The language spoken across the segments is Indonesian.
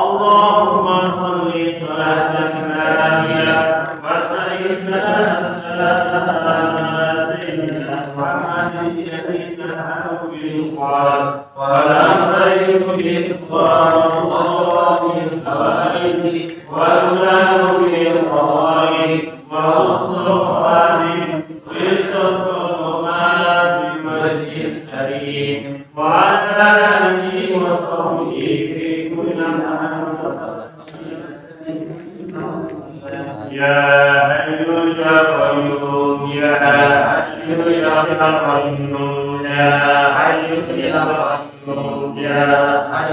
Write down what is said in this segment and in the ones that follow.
اللهم صل صلاة كاملة وسلم سلاما على سيدنا محمد الذي تنحل بالقرآن ولا يضيق بالقرآن الله بالحوائج وينال بالقضاء وحسن الخاتم ويستصر ما بوجه الكريم وعلى آله وصحبه في كل مكان يا حي يا قيوم يا حي يا قيوم يا حي يا قيوم يا حي يا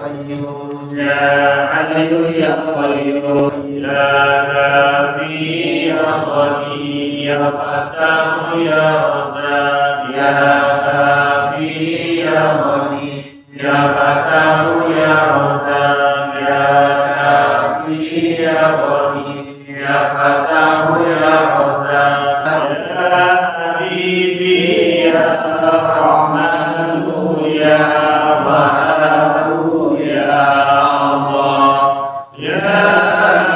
قيوم يا حي يا قيوم يا كافي يا غني يا فتاه يا رزاق يا كافي يا غني يا فتاه يا رزاق يا كافي يا غني يا فتاه يا رزاق يا حبيبي يا رحمن يا وهاب يا الله يا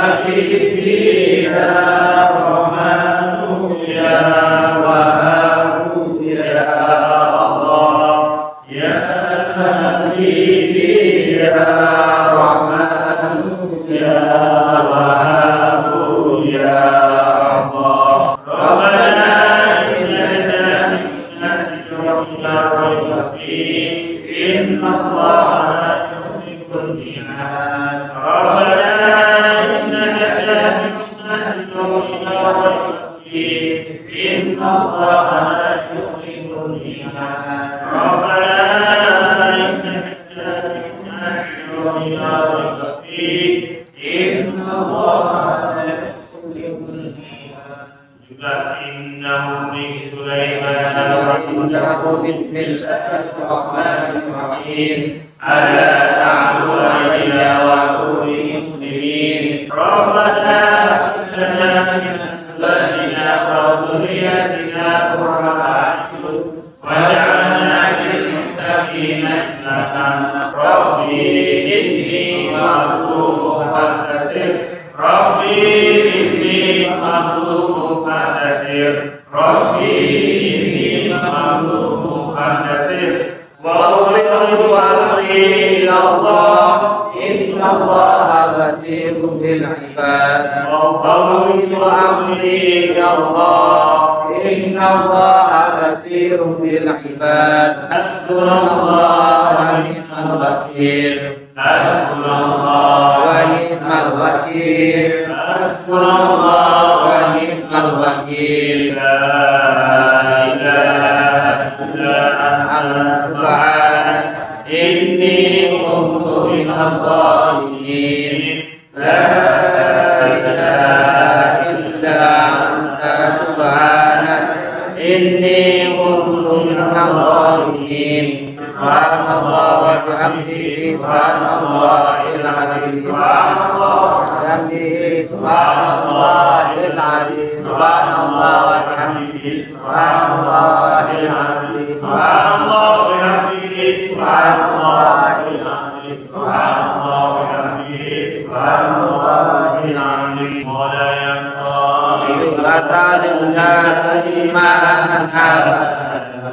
حبيبي يا رحمن يا وهاب يا الله يا حبيبي يا رحمن يا وهاب يا الله ربنا إننا نشكرك لا ريب فيه إن الله لا يخلف الميعاد ربنا إننا نشكرك لا ريب فيه إن الله لا يخلف الميعاد ربنا إننا نشكرك لا ريب فيه إن الله لا يخلف الميعاد إنه من سليمان وإنه بسم الله الرحمن الرحيم ألا تعبدوا إلا وأتوني مسلمين ربنا هب لنا من أزواجنا وذرياتنا قرة أعين واجعلنا للمتقين إماما ربي إني مغلوب فانتصر ربي إني مغلوب فانتصر ربي إني مغلوب فانتصر وأفوض أمري إلى الله إن الله بصير بالعباد وأفوض أمري إلى الله إن الله بصير بالعباد حسبنا الله ونعم الوكيل حسبنا الله ونعم الوكيل حسبنا الله ونعم الوكيل لا إله إلا أنت سبحانك إني كنت من الظالمين لا إله إلا أنت سبحانك إني كنت من الظالمين سبحان الله وبحمده سبحان الله العظيم سبحان الله وبحمده سبحان الله العظيم سبحان الله وبحمده سبحان الله العظيم سبحان الله وبحمده سبحان الله العظيم سبحان الله وبحمده سبحان الله العظيم ولا ينقضي وسالنا إيمانا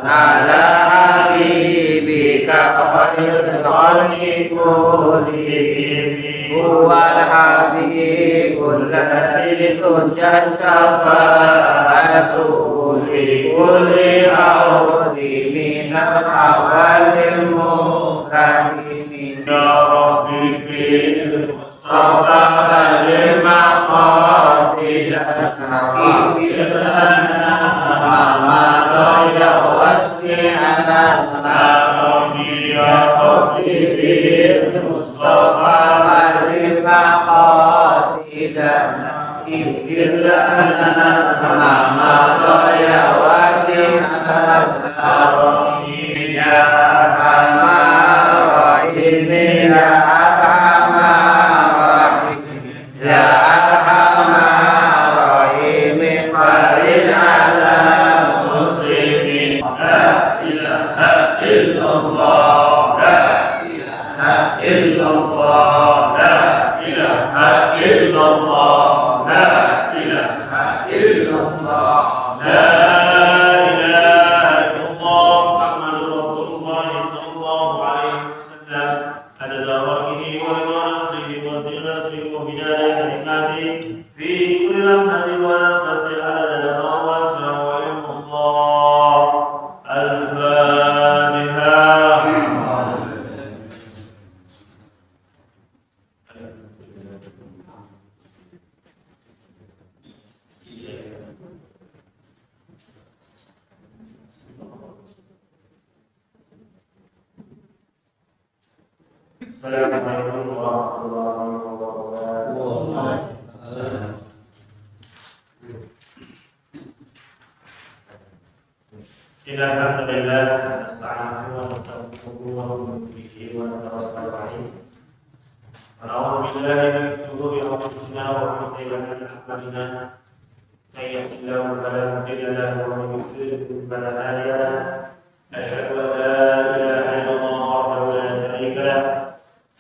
على حبيبك خير الخلق كلهم هو الحبيب الذي ترجى الشفاعة لكل عود من الأول المقتحم يا ربي بالمصطفى المقاصدنا اغفر لنا ما مضى وسعنا يا ربي بالمصطفى المقاصدنا اغفر لنا ما مضى وسعنا يا أرحم الراحمين يا أرحم الراحمين يا أرحم الراحمين فرج على المسلمين لا إله إلا الله لا إله illallah, la ilaha illallah, la ilaha illallah, la ilaha illallah, Muhammadur Rasulullah sallallahu alaihi wasallam. Adada warqihi wa ridwanihi wa zinatihi wa bidayah kalimati fi kulli lamhatin wa nafsin adada rawat wa ilmullah. Al-Fatihah. Assalamualaikum warahmatullahi wabarakatuh. Alhamdulillah, nasta'inu wa nastaghfiruhu wa nu'minu bihi wa natawakkal 'alaihi. Wa na'udzu billahi min shururi anfusina wa min sayyi'ati a'malina. May yahdihillahu fala mudilla lahu wa may yudlil fala hadiya lahu. Asyhadu an la ilaha illallah wahdahu la syarika lahu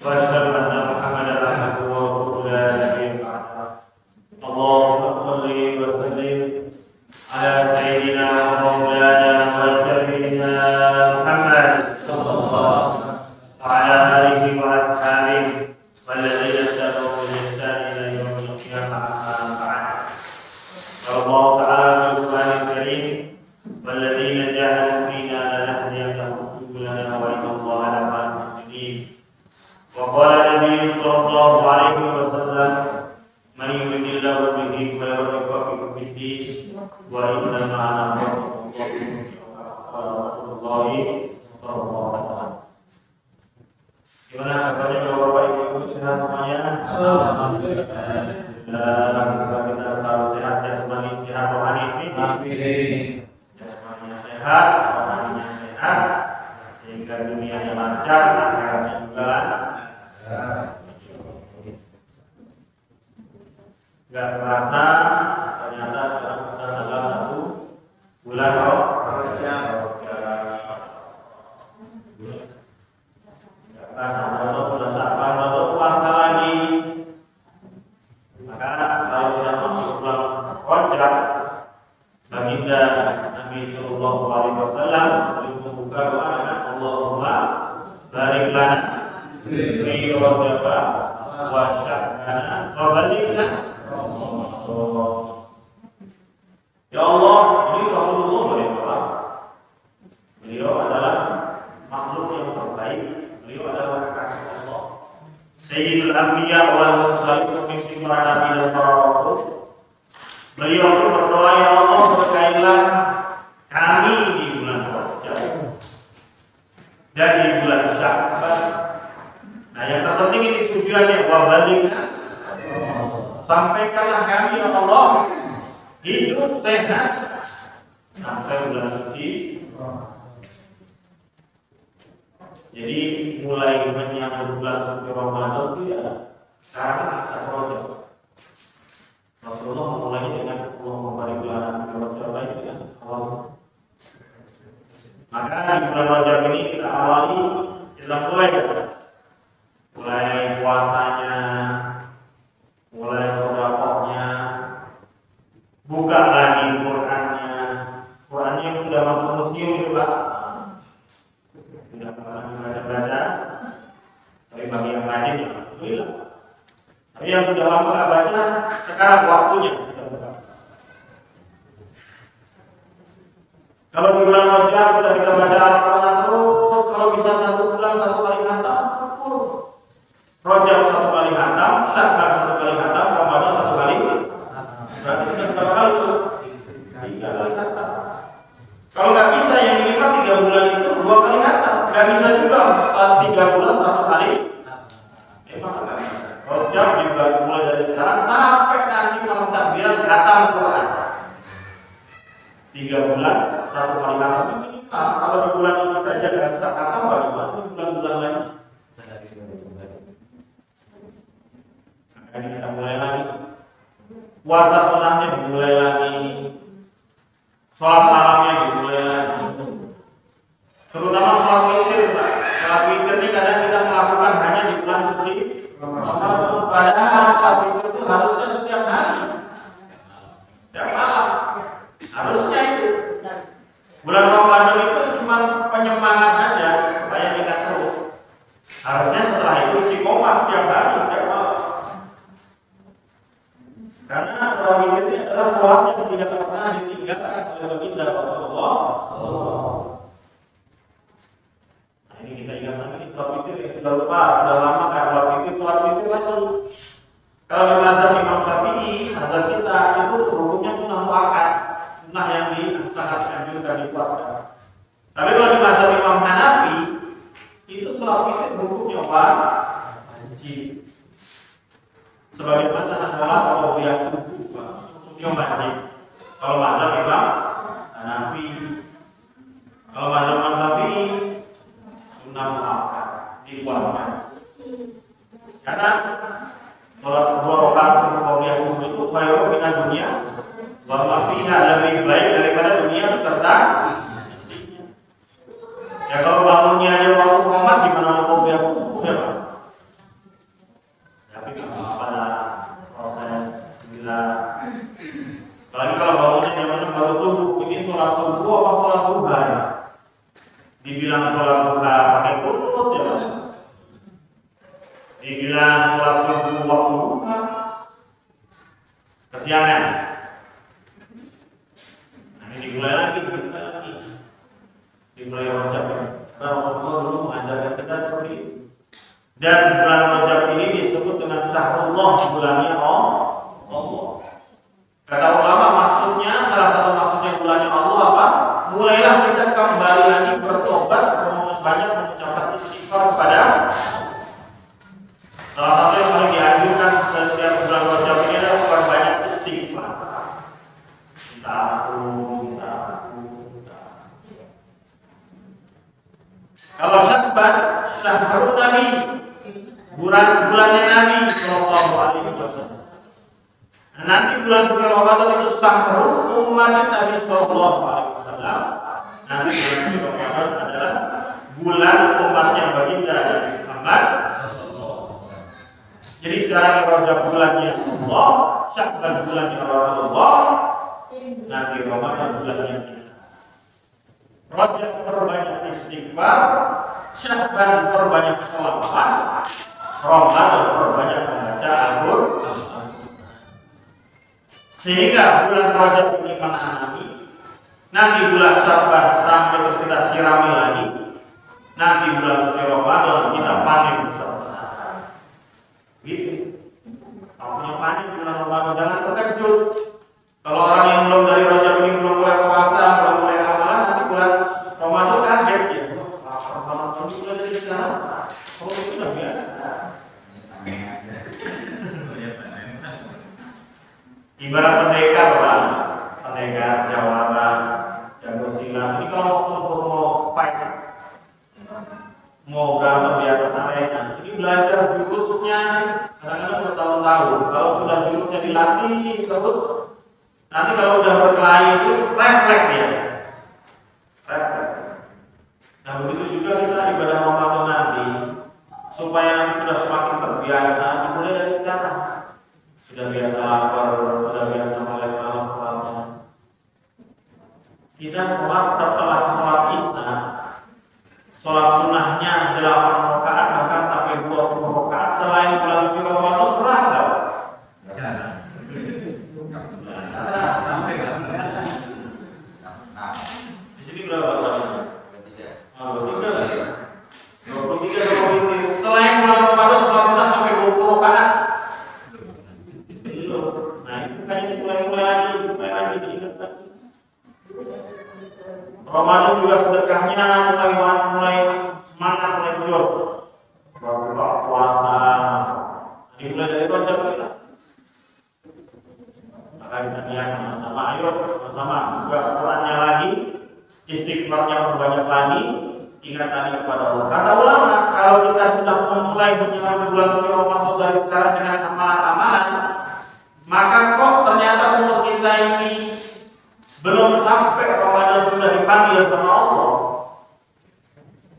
wa asyhadu anna Muhammadan abduhu wa rasuluhu la nabiyya ba'dahu. Allahumma shalli wa sallim ala sayyidina wa maulana Muhammad sallallahu ala alihi wa ashabihi walladzina tabi'uhu bi ihsan ila yaumil qiyamah. Allah ta'ala fil Qur'anil Karim walladzina jahadu fina lanahdiyannahum subulana wa inna Allaha lama'al muhsinin. Wa qala Nabi sallallahu alaihi wasallam man yuridillahu bihi khairan yufaqihu fid-din wa inna ma'ana Gimana kabarnya Bapak Ibu sehat semuanya? Alhamdulillah. Kita selalu sehat jasmani, sehat rohani ini. Amin. Jasmaninya sehat, rohaninya sehat, sehingga dunianya lancar, akhiratnya juga lancar. Gak terasa, ternyata sekarang sudah tanggal 1 bulan Rajab. Kalau sudah sabar, kalau puasa lagi, maka kalau sudah masuk bulan Rajab, baginda Nabi Sallallahu Alaihi Wasallam membuka doa dengan Allahumma barik lana fi Rajab wa Sya'ban wa balighna. Ya Allah, ini Rasulullah berdoa. Beliau adalah makhluk yang terbaik. Beliau adalah kekasih Allah. Sayyidul Anbiya wal Mursalin, pemimpin para nabi dan para rasul. Beliau pun berdoa, ya Allah, berkailah kami di bulan Rajab dan di bulan Sya'ban. Nah, yang terpenting ini tujuannya wa balighna. Sampaikanlah kami, ya Allah, hidup sehat sampai bulan suci. Jadi mulai menyambut bulan suci Ramadan itu ya sekarang bisa Rajab. Rasulullah memulainya dengan Allah barik lana fi Rajab itu kan awal. Maka di bulan Rajab ini kita awali, kita mulai puasanya, mulai sedekahnya, buka lagi Qurannya. Qurannya yang sudah masuk museum itu Pak. Sudah baca-baca. Tapi bagi yang rajin ya alhamdulillah. Tapi yang sudah lama nggak baca, sekarang waktunya. Kalau di bulan Rajab sudah kita baca Al-Quran terus, kalau bisa 1 bulan 1 kali khatam, syukur. Rajab 1 kali khatam, Sya'ban 1 kali khatam, Ramadan 1 kali. Berarti sudah berapa kali itu? 3 kali khatam. Kalau nggak bisa yang minimal 3 bulan itu 2 kali khatam. Nggak bisa juga 3 bulan 1 kali. Masa nggak bisa. Rajab dibagi mulai dari sekarang sampai nanti malam takbiran khatam Quran. 3 bulan 1 kali khatam minimal. Kalau di bulan ini saja nggak bisa khatam, bagaimana di bulan-bulan lain? Ini kita mulai lagi. Puasa sunahnya dimulai lagi. Sholat malamnya dimulai lagi. Terutama sholat witir, Pak. Sholat witir ini kadang kita melakukan hanya suci Ramadan. Padahal sholat witir itu harusnya setiap hari, setiap malam. Harusnya itu. Bulan Ramadan itu cuma penyemangat aja supaya ingat terus. Harusnya setelah itu istiqomah setiap hari, setiap malam. Karena sholat witir ini adalah sholat yang tidak pernah ditinggalkan oleh baginda Rasulullah SAW. Nah, ini kita ingat lagi sholat witir yang sudah lupa, sudah lama kan sholat witir lagi. Kalau di mazhab Imam Syafi'i, mazhab kita itu hukumnya sunnah muakkad, sunnah yang sangat dianjurkan dikuatkan. Tapi kalau di mazhab Imam Hanafi, itu sholat witir hukumnya wajib. Sebagaimana sholat qabliyah subuh hukumnya wajib. Kalau mazhab Imam Hanafi, kalau mazhab Imam Syafi'i sunnah muakkad dikuatkan. Karena sholat 2 rakaat qabliyah subuh itu khairun minad dunya wa ma fiha, lebih baik daripada dunia beserta isinya. Ya kalau bangunnya aja waktu qomat gimana mau qabliyah subuh ya Pak? Tapi pada proses bila apalagi kalau bangunnya zamannya baru subuh, ini sholat subuh apa sholat duha ya? Dibilang sholat duha pakai qunut ya Pak? Dibilang sholat subuh waktu duha kesiangan. Nah ini dimulai lagi. Dimulai Rajab. Karena Rasulullah dulu mengajarkan kita seperti itu. Dan bulan Rajab ini disebut dengan Syahrullah, bulannya Allah. Kata ulama maksudnya, salah satu maksudnya bulannya Allah apa? Mulailah kita kembali lagi bertobat, banyak mengucapkan istighfar kepada salah satu yang paling dianjurkan setiap bulan Rajab ini adalah perbanyak istighfar. Minta ampun. Kalau Sya'ban, Syahrul Nabi, bulannya Nabi Sallallahu Alaihi Wasallam. Nanti bulan suci Ramadan itu Syahrul umat Nabi Sallallahu Alaihi Wasallam. Nanti bulan suci Ramadan adalah bulan umatnya baginda Nabi Muhammad. Jadi sekarang Rajab bulannya Allah, Sya'ban bulannya Rasulullah, nanti Ramadan bulannya kita. Rajab perbanyak istighfar, Sya'ban perbanyak sholawat, Ramadan perbanyak membaca Al-Qur'an. Sehingga bulan Rajab ini menanami, nanti bulan Sya'ban sampai terus kita sirami lagi, nanti bulan suci Ramadan kita panen besar-besaran. Gitu. Kalau punya panen bulan Ramadan jangan terkejut. Kalau orang yang belum dari Rajab ini belum mulai puasa, belum mulai amalan, nanti bulan Ramadan kaget ya. Ramadan ini mulai dari sekarang. Oh itu sudah biasa. Ibarat pendekar orang, pendekar jawara, jago silat. Ini kalau mau fight, mau berantem di atas arena, ini belajar jurusnya kadang-kadang bertahun-tahun. Kalau sudah jurusnya dilatih terus, nanti kalau udah berkelahi itu refleks dia. Refleks. Nah begitu juga kita ibadah Ramadan nanti, supaya nanti sudah semakin terbiasa, dimulai dari sekarang. Sudah biasa lapar, sudah biasa mulai malam sholatnya. Kita sholat setelah sholat isya, sholat sunnahnya 8 rakaat bahkan sampai 20 rakaat selain bulan suci Ramadan pernah enggak? Jarang. Di sini berapa tadi? 23 selain bulan Ramadan sholat sunnah sampai 20 rakaat. Nah itu kayaknya mulai lagi diingatkan. Ramadan juga sedekahnya mulai semangat, mulai jor. Berbuka puasa. Dimulai dari Rajab kita. Maka kita niat sama-sama, ayo sama-sama buka Qurannya lagi, istighfarnya perbanyak lagi, ingatan kepada Allah. Kata ulama, kalau kita sudah memulai menjelang bulan suci Ramadan dari sekarang dengan amalan-amalan, maka kok ternyata umur kita ini belum sampai Ramadan sudah dipanggil sama Allah.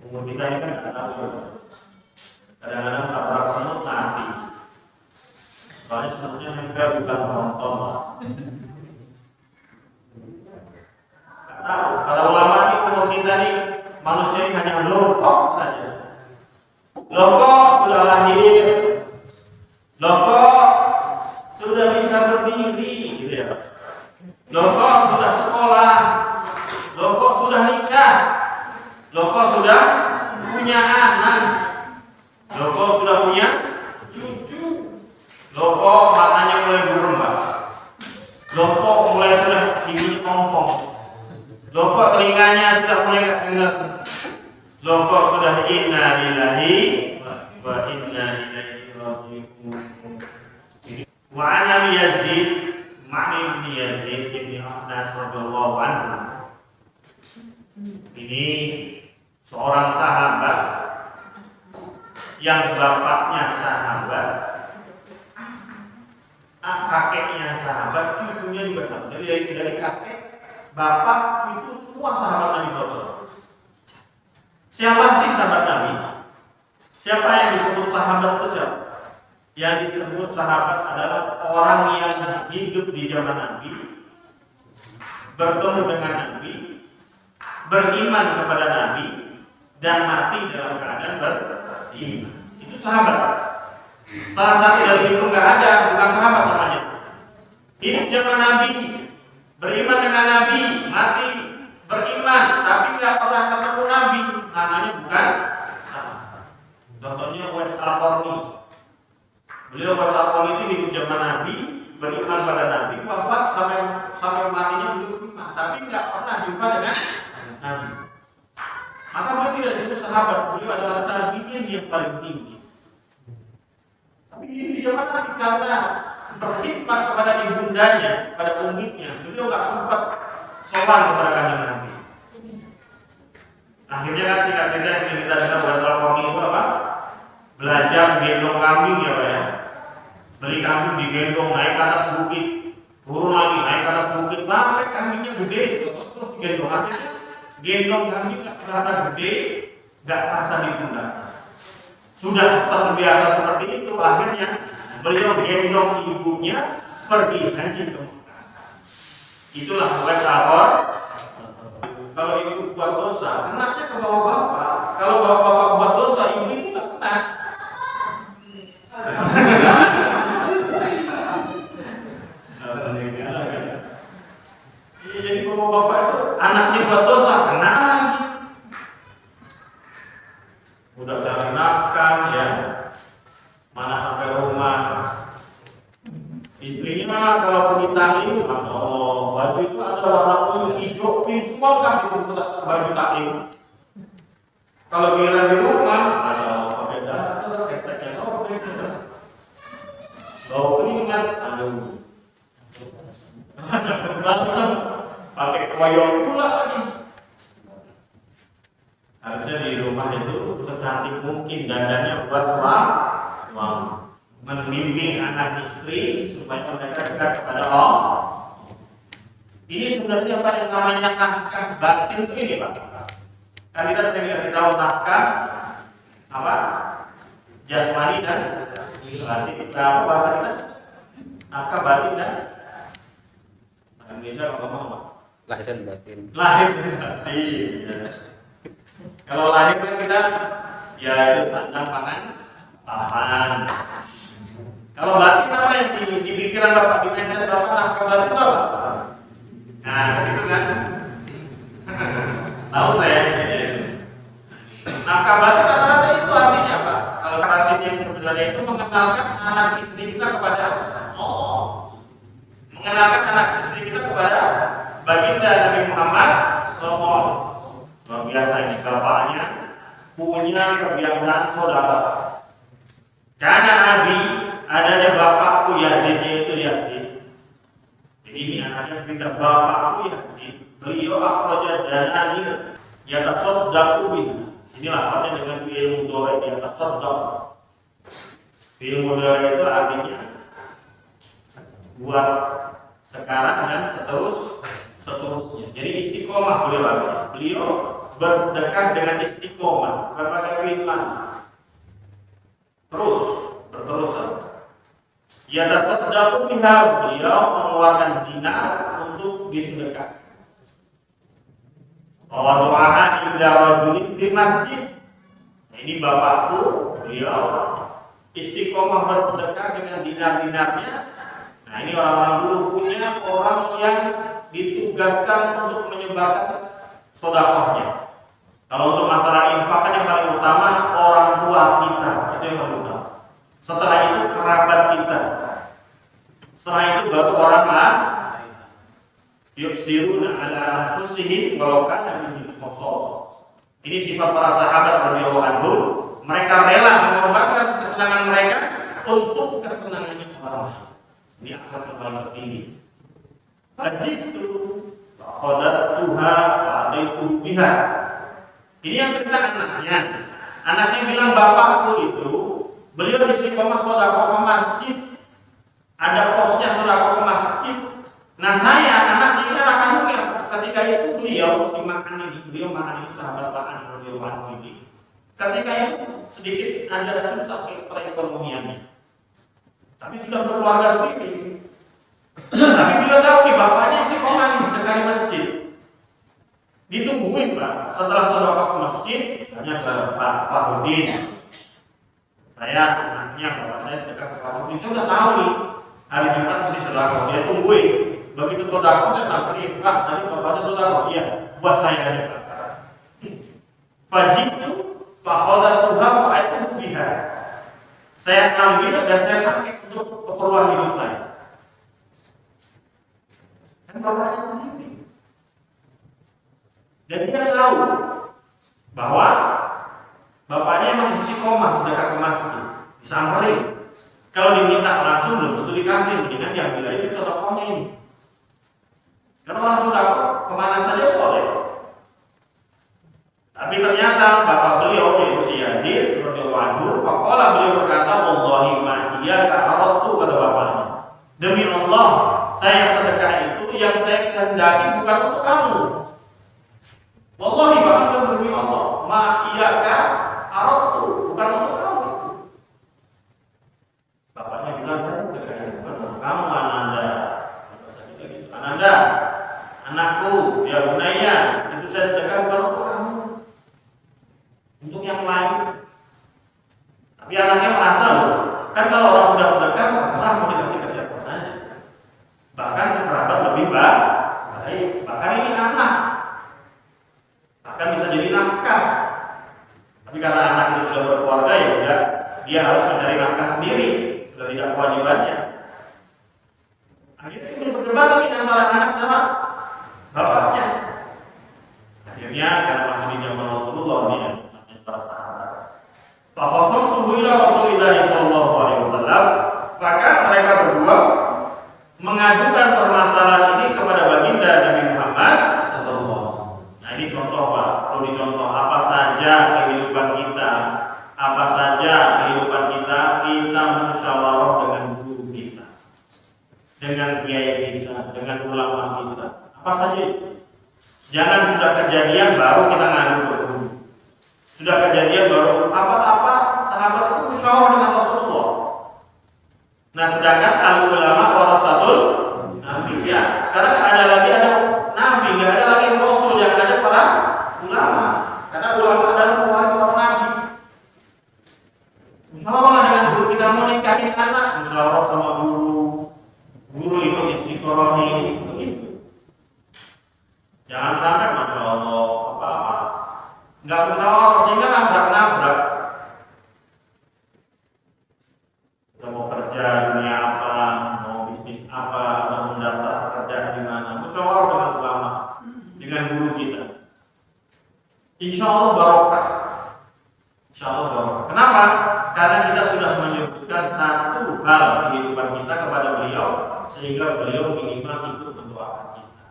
Umur kita ini kan kadang-kadang tabrak semut maksudnya nempel bukan penonton. Tahu, para ulama ini umur kita ini manusia ini hanya lokok saja. Lokok sudah lahir, lokok sudah bisa berdiri, gitu ya. Lokok sudah sekolah, lokok sudah nikah, lokok sudah punya anak, lokok sudah punya cucu, lokok matanya mulai berubah, lokok mulai sudah giginya ompong. Lokok telinganya sudah mulai nggak dengar. Lokok sudah inna lillahi wa inna ilaihi raji'un. Wa an Yazid Ma'ni bin Yazid bin Akhnas radhiyallahu anhu. Ini seorang sahabat yang bapaknya sahabat, kakeknya sahabat, cucunya juga sahabat. Jadi dari kakek, bapak, cucu semua sahabat Nabi SAW. Siapa sih sahabat Nabi? Siapa yang disebut sahabat itu siapa? Yang disebut sahabat adalah orang yang hidup di zaman Nabi, bertemu dengan Nabi, beriman kepada Nabi, dan mati dalam keadaan beriman. Itu sahabat. Salah satu dari itu nggak ada, bukan sahabat namanya. Hidup zaman Nabi, beriman dengan Nabi, mati beriman, tapi nggak pernah ketemu Nabi, namanya bukan sahabat. Contohnya Uwais Al-Qarni. Beliau Uwais Al-Qarni itu hidup zaman Nabi, beriman pada Nabi, wafat sampai matinya belum beriman, tapi nggak pernah jumpa dengan Nabi. Maka beliau tidak disebut sahabat, beliau adalah tabi'in yang paling tinggi. Tapi di zaman Nabi karena berkhidmat kepada ibundanya, pada umitnya, beliau nggak sempat sowan kepada kanjeng Nabi. Akhirnya kan singkat-singkat yang sering kita dengar bahasa Al-Qarni itu apa? Belajar gendong kambing ya Pak ya. Beli kambing digendong naik ke atas bukit, turun lagi naik ke atas bukit sampai kambingnya gede, terus digendong. Akhirnya gendong kambing nggak terasa gede, nggak terasa di pundak. Sudah terbiasa seperti itu, akhirnya beliau gendong ibunya pergi haji ke Mekah. Itulah Uwais Al-Qarni. Kalau ibu buat dosa, kenanya ke bawah bapak. Kalau bapak buat dosa, ibu itu nggak kena. Jadi kalau bapak itu anaknya buat dosa, kena lagi. Udah cari nafkah ya, mana sampai rumah. Istrinya kalau pergi taklim, masya Allah, baju itu ada warna kuning, hijau, pink, semua kan itu baju taklim. Kalau giliran di rumah, masya Allah, pakai daster, keteknya robek, bau keringat, aduh, balsam, pakai koyok pula lagi. Harusnya di rumah itu secantik mungkin dandannya buat uang. Membimbing anak istri supaya mereka dekat kepada Allah. Ini sebenarnya apa yang namanya nafkah batin itu ini Pak. Kan kita sering kasih tahu nafkah apa? Jasmani dan batin. Apa bahasa kita? Nafkah batin dan Indonesia apa ngomong Pak? Lahir dan batin. Lahir dan batin. Ya. Kalau lahir kan kita ya itu sandang pangan. Kalau batin apa yang di pikiran Bapak, di mindset Bapak, nafkah batin itu apa? Nah, ke situ kan? Tahu saya. Nafkah batin rata-rata itu artinya apa? Kalau batin yang sebenarnya itu mengenalkan anak istri kita kepada Allah. Mengenalkan anak istri kita kepada baginda Nabi Muhammad SAW. Luar biasa ini, bapaknya punya kebiasaan sedekah. Karena Abi adanya bapakku Yazid, yaitu Yazid. Jadi ini anaknya cerita bapakku Yazid. Beliau akhraja dananir yatasaddaqu biha. Inilah artinya dengan fi'il mudhari yatasaddaq. Fi'il mudhari itu artinya buat sekarang dan seterusnya. Jadi istiqomah beliau berdekat dengan istiqomah, berbagai firman. Terus berterusan. Yatasaddaqu biha, beliau mengeluarkan dinar untuk disedekahkan. Wa du'aha inda rajulin di masjid. Ini bapakku, beliau istiqomah bersedekah dengan dinar-dinarnya. Nah, ini orang-orang dulu punya orang yang ditugaskan untuk menyebarkan sedekahnya. Kalau untuk masalah infak kan yang paling utama orang tua kita, itu yang paling utama. Setelah itu kerabat kita. Setelah itu baru orang lain. Yusiruna ala anfusihim walau kana bihim khasasah. Ini sifat para sahabat radhiyallahu anhum. Mereka rela mengorbankan kesenangan mereka untuk kesenangannya orang lain. Ini akhlak yang paling tertinggi. Ajitu khadatuha wa alaikum biha. Ini yang cerita anaknya. Anaknya bilang, bapakku itu beliau istiqomah sedekah ke masjid. Ada posnya sedekah ke masjid. Nah, saya anaknya ini akan mungkin ketika itu beliau si Ma'an ini, Ma'an ini sahabat Ma'an radhiyallahu anhu ini. Ketika itu sedikit ada susah perekonomiannya. Tapi sudah berkeluarga sendiri. Tapi beliau tahu nih bapaknya istiqomah nih sedekah di masjid. Ditungguin Pak, setelah sedekah ke masjid, tanya ke Pak Farudin. Saya anaknya, bapak saya sedekah ke Farudin. Saya udah tahu nih hari Jumat mesti sedekah. Dia tungguin. Begitu sedekah saya samperin, Pak, tadi bapaknya sedekah. Iya, buat saya aja Pak. Fajitu fakhadatuha fa'atuhu biha. Saya ambil dan saya pakai untuk keperluan hidup saya. Kan bapaknya sendiri. Dan dia tahu bahwa bapaknya emang istiqomah sedekah ke masjid, disamperin. Kalau diminta langsung belum tentu dikasih, mendingan diambil aja sedekahnya ini. Karena orang sedekah kemana saja boleh. Tapi ternyata bapak beliau yaitu si Yazid radhiyallahu anhu, faqala beliau berkata, wallahi ma iya ka'aratu, kata bapaknya. Demi Allah, saya sedekah itu yang saya kehendaki bukan untuk kamu. Wallahi bapak demi Allah, ma iyaka aratu, bukan untuk kamu. Bapaknya bilang, saya sedekahnya bukan untuk kamu Ananda. Bahasa kita gitu, Ananda, anakku, ya bunaya, itu saya sedekah bukan untuk kamu, untuk yang lain. Tapi anaknya merasa loh, kan kalau orang sudah sedekah, terserah mau dikasih ke siapa saja. Bahkan ke kerabat lebih baik. Bahkan ini anak. Akan bisa jadi nafkah. Tapi karena anak itu sudah berkeluarga, ya udah dia harus mencari nafkah sendiri, sudah tidak kewajibannya. Akhirnya ini perdebatan antara anak sama bapaknya. Akhirnya karena masih di zaman Rasulullah ini namanya para sahabat. Fakhassamtuhu ila Rasulillah sallallahu alaihi wasallam, maka mereka berdua mengajukan permasalahan ini kepada baginda Nabi Muhammad. Nah, ini contoh Pak, perlu dicontoh apa saja kehidupan kita, apa saja kehidupan kita musyawarah dengan guru kita, dengan kiai kita, dengan ulama kita, apa saja. Jangan sudah kejadian baru kita ngadu ke guru. Sudah kejadian baru apa-apa sahabat itu musyawarah dengan Rasulullah. Nah, sedangkan al-ulama warasatul anbiya. Sekarang ada nabi, nggak ada lagi rasul, yang ada para ulama. Karena ulama adalah pewaris para nabi. Musyawarah dengan guru, kita mau nikahin anak, musyawarah sama guru. Guru itu istiqorohi begitu. Jangan sampai masya Allah apa-apa nggak musyawarah sehingga nabrak-nabrak. Kita mau kerja dunia apa, mau bisnis apa, atau mendaftar kerja di mana, musyawarah dengan ulama, dengan guru kita. Insya Allah barokah. Insya Allah barokah. Kenapa? Karena kita sudah menyebutkan satu hal kehidupan kita kepada beliau, sehingga beliau minimal ikut mendoakan kita.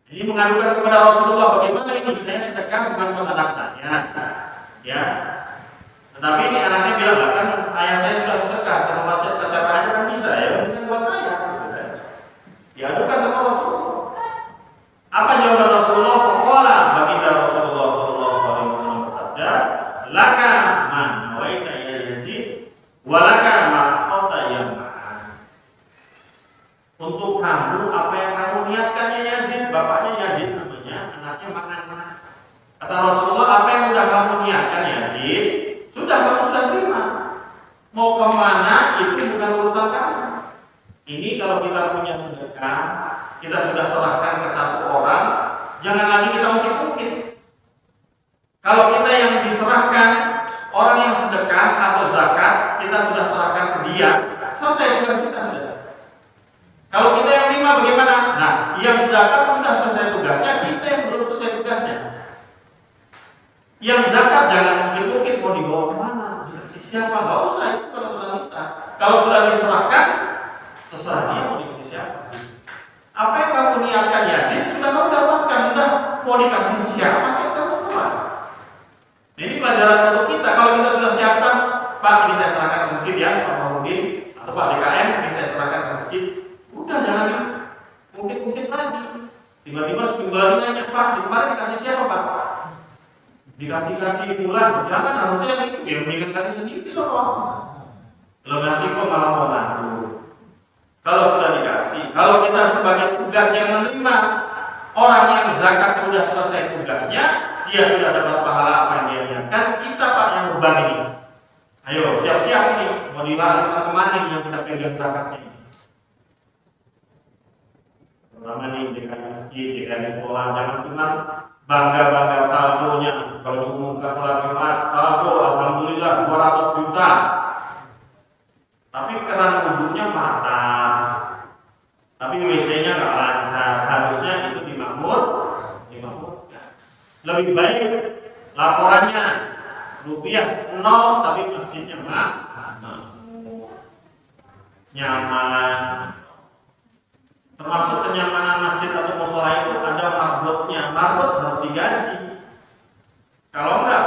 Ini mengadukan kepada Rasulullah, bagaimana ini saya sedekah bukan buat anak saya, ya. Tetapi ini anaknya bilang, kan ayah saya sudah sedekah, ke siapa aja kan bisa ya, mungkin buat saya. Diadukan sama Rasulullah. Apa jawaban Rasulullah? Faqala, baginda Rasulullah sallallahu alaihi wasallam bersabda, laka man nawaita ya Yazid, walaka ma Mau kemana itu bukan urusan kamu. Ini kalau kita punya sedekah, kita sudah serahkan ke satu orang, jangan lagi kita ungkit-ungkit. Kalau kita yang diserahkan, orang yang sedekah atau zakat, kita sudah serahkan ke dia, selesai tugas kita sudah. Kalau kita yang terima bagaimana? Nah, yang zakat sudah selesai tugasnya, kita yang belum selesai tugasnya. Yang zakat jangan mungkin-mungkin mau dibawa kemana, dikasih siapa, nggak usah, itu kalau urusan kita. Kalau sudah diserahkan, terserah dia mau dikasih siapa. Apa yang kamu niatkan Yazid sudah kamu dapatkan, udah mau dikasih siapa kita terserah. Ini pelajaran untuk kita. Kalau kita sudah siapkan, Pak ini saya serahkan ke masjid ya, Pak Mahmudin atau Pak DKM ini saya serahkan ke masjid. Udah jangan mungkin lagi. Tiba-tiba seminggu lagi nanya, Pak kemarin dikasih siapa Pak? Dikasih bulan, jangan harusnya yang itu. Ya mendingan kasih sendiri soal. Kalau ngasih kok malah mau bantu. Kalau sudah dikasih, kalau kita sebagai tugas yang menerima, orang yang zakat sudah selesai tugasnya, dia sudah dapat pahala apa yang dia niatkan, kita Pak yang beban ini. Ayo siap-siap ini, mau dilarang kemana yang kita pegang zakatnya ini. Pertama nih, dengan masjid, dengan sekolah, jangan cuma bangga-bangga saldonya. Kalau diumumkan sholat Jumat, saldo alhamdulillah 200 juta. Tapi keran wudhunya patah. Tapi WC-nya nggak lancar. Harusnya itu dimakmurkan. Lebih baik laporannya rupiah 0 tapi masjidnya nyaman. Termasuk kenyamanan masjid atau mushola itu ada marbotnya. Marbot harus diganti. Kalau enggak,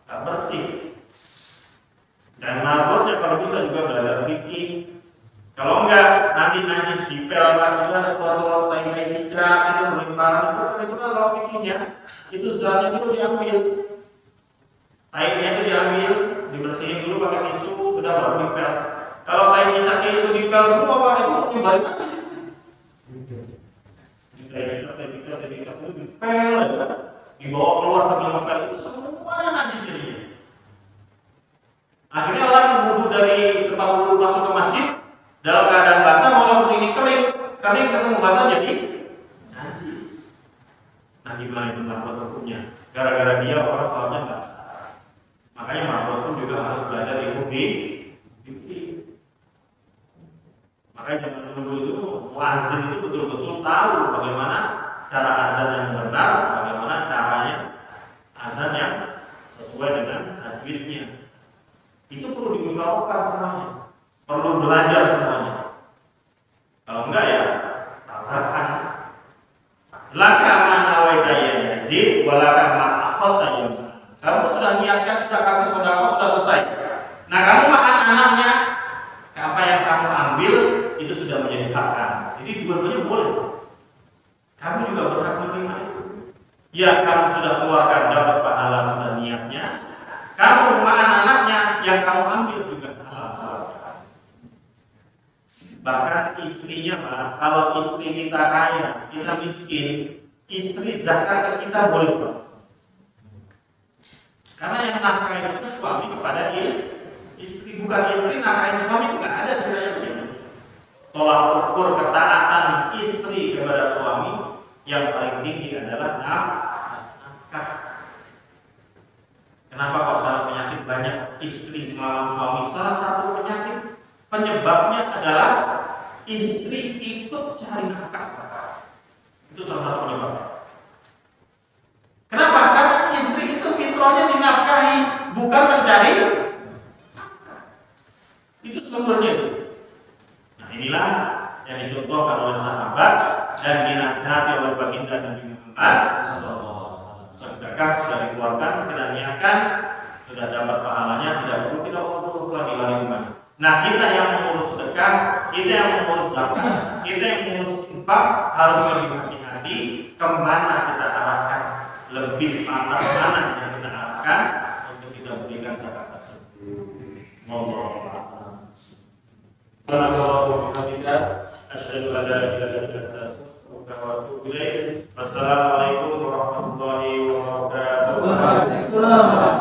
enggak bersih. Dan marbotnya kalau bisa juga belajar fikih. Kalau enggak, nanti najis dipel, juga ada keluar tai-tai hijrah, itu melimparan itu kalau fikihnya itu zatnya dulu diambil. Tainya itu diambil, dibersihin dulu pakai tisu, sudah baru dipel. Kalau tai cicaknya itu dipel semua, Pak, itu nyebarin aja sih. Tai cicak itu dipel aja. Dibawa keluar sambil ngepel itu semuanya najis jadinya. Akhirnya orang wudhu dari tempat wudhu masuk ke masjid dalam keadaan basah, walaupun ini kering ketemu basah jadi najis. Nah gimana itu marbot hukumnya? Gara-gara dia orang sholatnya nggak sah. Makanya marbot pun juga harus belajar ilmu fikih. Makanya zaman dulu itu muazzin itu betul-betul tahu bagaimana cara azan yang benar, bagaimana caranya azan yang sesuai dengan tajwidnya. Itu perlu dimusyawarahkan semuanya, perlu belajar semuanya. Kalau enggak ya tabrakan. Laka manawaita ya Yazid, walaka ma'akhota ya. Kamu sudah niatkan, sudah kasih sedekah, sudah selesai. Nah kamu makan anaknya, apa yang kamu ambil itu sudah menjadi hak kamu. Jadi dua-duanya boleh. Kamu juga berhak menerima itu. Ya kamu sudah keluarkan dapat pahala sudah niatnya. Kamu makan anaknya yang kamu ambil juga halal. Bahkan istrinya Pak, kalau istri kita kaya, kita miskin, istri zakat ke kita boleh Pak. Karena yang nafkahin itu suami kepada istri, bukan istri nafkahin suami, itu nggak ada ceritanya begitu. Tolak ukur ketaatan istri kepada suami yang paling tinggi adalah nafkah. Kenapa kok salah penyakit banyak istri melawan suami? Salah satu penyakit penyebabnya adalah istri ikut cari nafkah. Itu salah satu penyebabnya. Kenapa? Karena istri itu fitrahnya dinafkahi, bukan mencari nafkah. Itu sumbernya. Nah inilah yang dicontohkan oleh sahabat dan dinasihati oleh baginda Nabi Muhammad. Sedekah sudah dikeluarkan, kita niatkan, sudah dapat pahalanya, tidak perlu kita urus lagi kemana. Nah kita yang mengurus sedekah, kita yang mengurus zakat, kita yang mengurus infak harus lebih hati-hati kemana kita arahkan, lebih mantap mana yang kita arahkan untuk kita berikan zakat tersebut. Mohon Assalamualaikum warahmatullahi wabarakatuh.